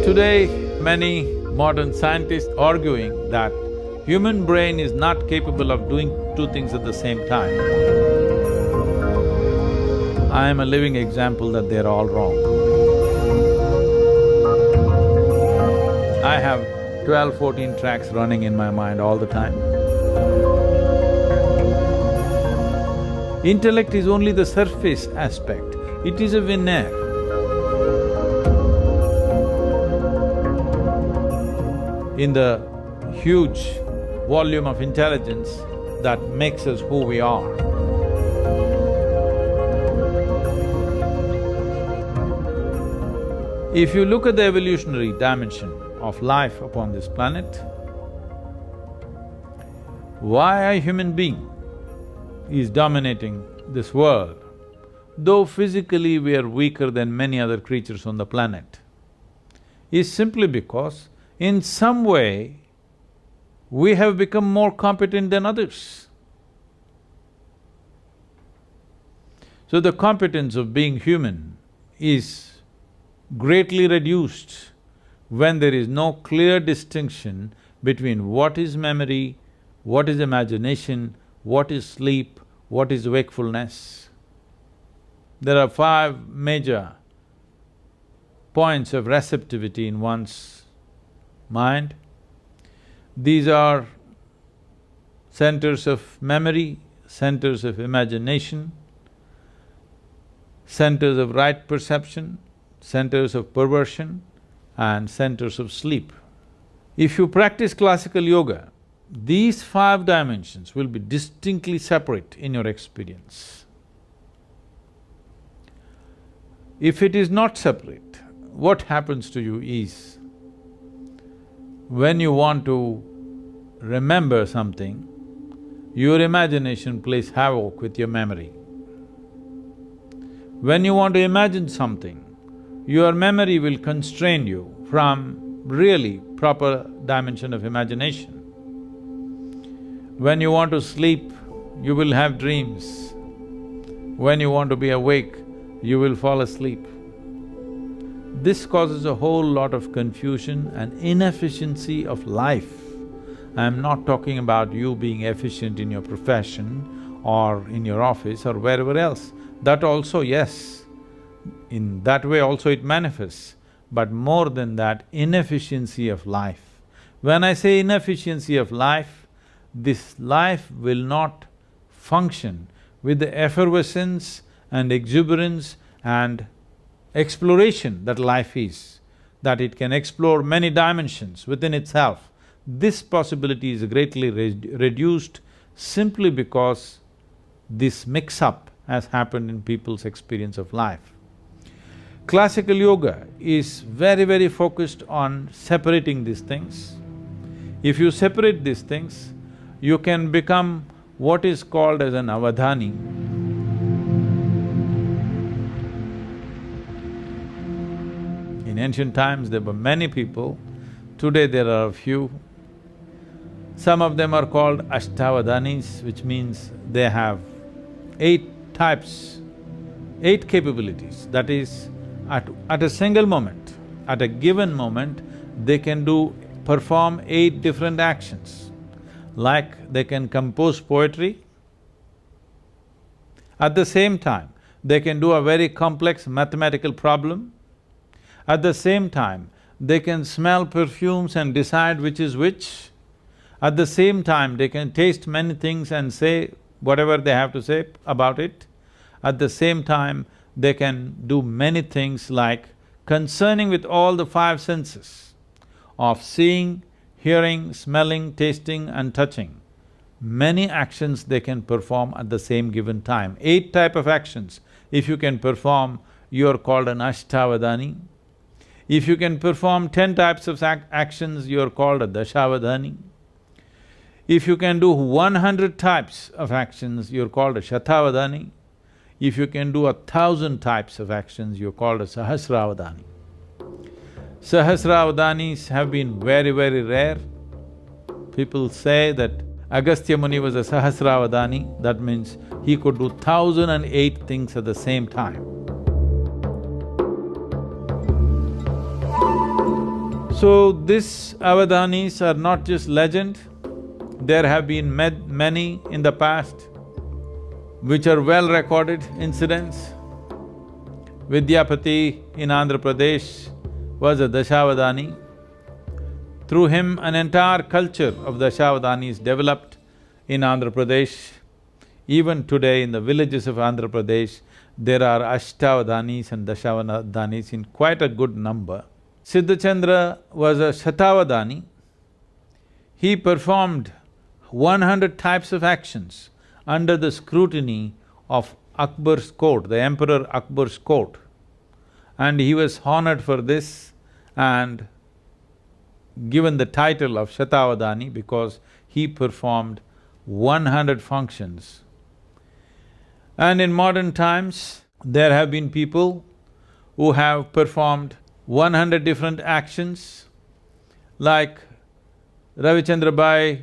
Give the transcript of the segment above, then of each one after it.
Today, many modern scientists arguing that human brain is not capable of doing two things at the same time. I am a living example that they're all wrong. I have 12, 14 tracks running in my mind all the time. Intellect is only the surface aspect, it is a veneer. In the huge volume of intelligence that makes us who we are. If you look at the evolutionary dimension of life upon this planet, why a human being is dominating this world, though physically we are weaker than many other creatures on the planet, is simply because in some way we have become more competent than others. So the competence of being human is greatly reduced when there is no clear distinction between what is memory, what is imagination, what is sleep, what is wakefulness. There are 5 major points of receptivity in one's mind. These are centers of memory, centers of imagination, centers of right perception, centers of perversion, and centers of sleep. If you practice classical yoga, these 5 dimensions will be distinctly separate in your experience. If it is not separate, what happens to you is, when you want to remember something, your imagination plays havoc with your memory. When you want to imagine something, your memory will constrain you from really proper dimension of imagination. When you want to sleep, you will have dreams. When you want to be awake, you will fall asleep. This causes a whole lot of confusion and inefficiency of life. I'm not talking about you being efficient in your profession or in your office or wherever else. That also, yes, in that way also it manifests, but more than that, inefficiency of life. When I say inefficiency of life, this life will not function with the effervescence and exuberance and exploration that life is, that it can explore many dimensions within itself. This possibility is greatly reduced simply because this mix-up has happened in people's experience of life. Classical yoga is very, very focused on separating these things. If you separate these things, you can become what is called as an avadhani. In ancient times, there were many people, today there are a few. Some of them are called ashtavadhanis, which means they have 8 types, 8 capabilities. That is, at a single moment, at a given moment, they can perform 8 different actions. Like they can compose poetry, at the same time, they can do a very complex mathematical problem. At the same time, they can smell perfumes and decide which is which. At the same time, they can taste many things and say whatever they have to say about it. At the same time, they can do many things like concerning with all the 5 senses of seeing, hearing, smelling, tasting and touching. Many actions they can perform at the same given time. 8 type of actions, if you can perform, you are called an ashtavadhani. If you can perform 10 types of actions, you are called a dashavadhani. If you can do 100 types of actions, you're called a shatavadhani. If you can do 1,000 types of actions, you're called a sahasravadhani. Sahasravadhanis have been very, very rare. People say that Agastya Muni was a Sahasravadhani, that means he could do 1,008 things at the same time. So these Avadanis are not just legend, there have been many in the past which are well-recorded incidents. Vidyapati in Andhra Pradesh was a Dashavadani. Through him, an entire culture of Dashavadanis developed in Andhra Pradesh. Even today in the villages of Andhra Pradesh, there are Ashtavadanis and Dashavadanis in quite a good number. Siddhachandra was a Shatavadani. He performed 100 types of actions under the scrutiny of Akbar's court, the Emperor Akbar's court. And he was honored for this and given the title of Shatavadani because he performed 100 functions. And in modern times, there have been people who have performed 100 different actions, like Ravichandra Bai,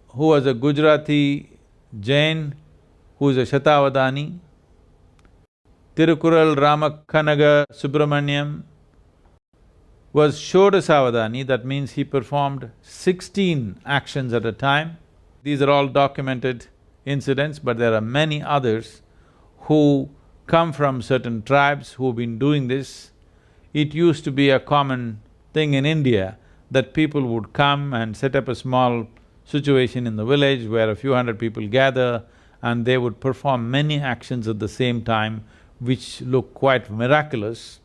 who was a Gujarati Jain, who is a Shatavadani. Tirukural Ramakanaga Subramaniam was Shodasavadani, that means he performed 16 actions at a time. These are all documented incidents, but there are many others who come from certain tribes who've been doing this. It used to be a common thing in India that people would come and set up a small situation in the village where a few hundred people gather and they would perform many actions at the same time which look quite miraculous.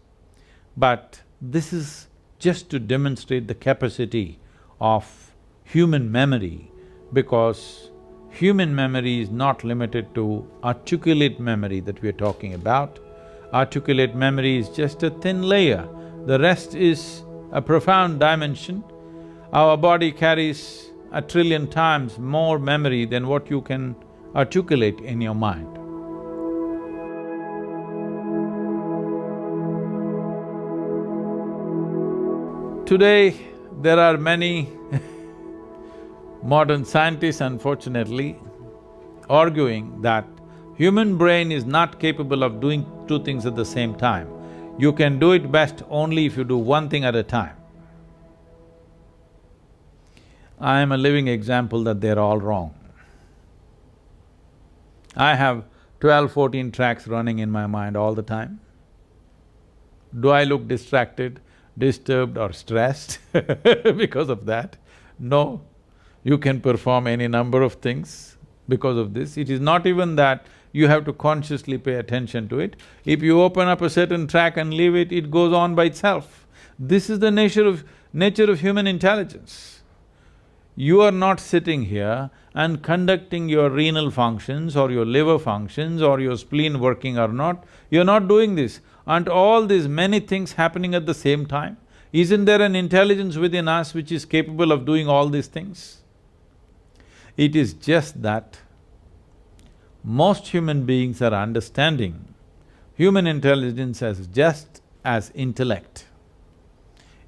But this is just to demonstrate the capacity of human memory, because human memory is not limited to articulate memory that we are talking about. Articulate memory is just a thin layer, the rest is a profound dimension. Our body carries 1 trillion times more memory than what you can articulate in your mind. Today, there are many modern scientists, unfortunately, arguing that human brain is not capable of doing two things at the same time. You can do it best only if you do one thing at a time. I am a living example that they're all wrong. I have 12, 14 tracks running in my mind all the time. Do I look distracted, disturbed or stressed because of that? No. You can perform any number of things because of this. It is not even that you have to consciously pay attention to it. If you open up a certain track and leave it, it goes on by itself. This is the nature of human intelligence. You are not sitting here and conducting your renal functions or your liver functions or your spleen working or not. You're not doing this. Aren't all these many things happening at the same time? Isn't there an intelligence within us which is capable of doing all these things? It is just that most human beings are understanding human intelligence as just as intellect.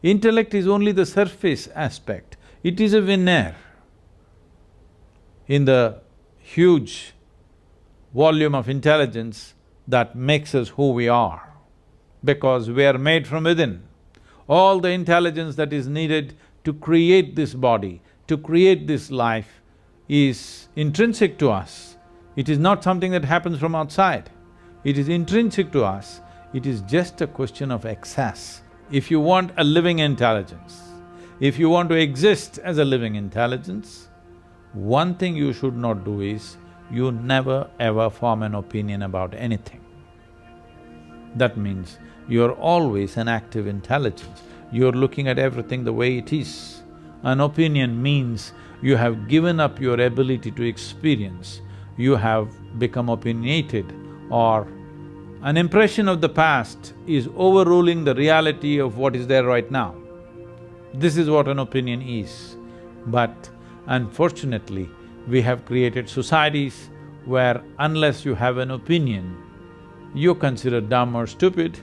Intellect is only the surface aspect, it is a veneer in the huge volume of intelligence that makes us who we are, because we are made from within. All the intelligence that is needed to create this body, to create this life is intrinsic to us. It is not something that happens from outside. It is intrinsic to us. It is just a question of access. If you want a living intelligence, if you want to exist as a living intelligence, one thing you should not do is, you never ever form an opinion about anything. That means you're always an active intelligence, you're looking at everything the way it is. An opinion means you have given up your ability to experience, you have become opinionated, or an impression of the past is overruling the reality of what is there right now. This is what an opinion is. But unfortunately, we have created societies where unless you have an opinion, you're considered dumb or stupid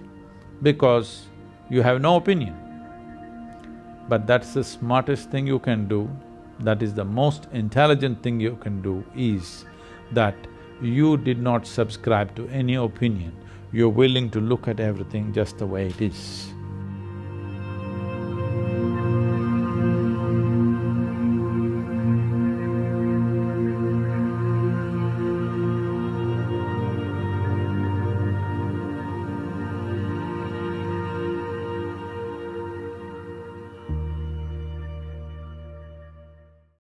because you have no opinion. But that's the smartest thing you can do, that is the most intelligent thing you can do, is that you did not subscribe to any opinion, you're willing to look at everything just the way it is.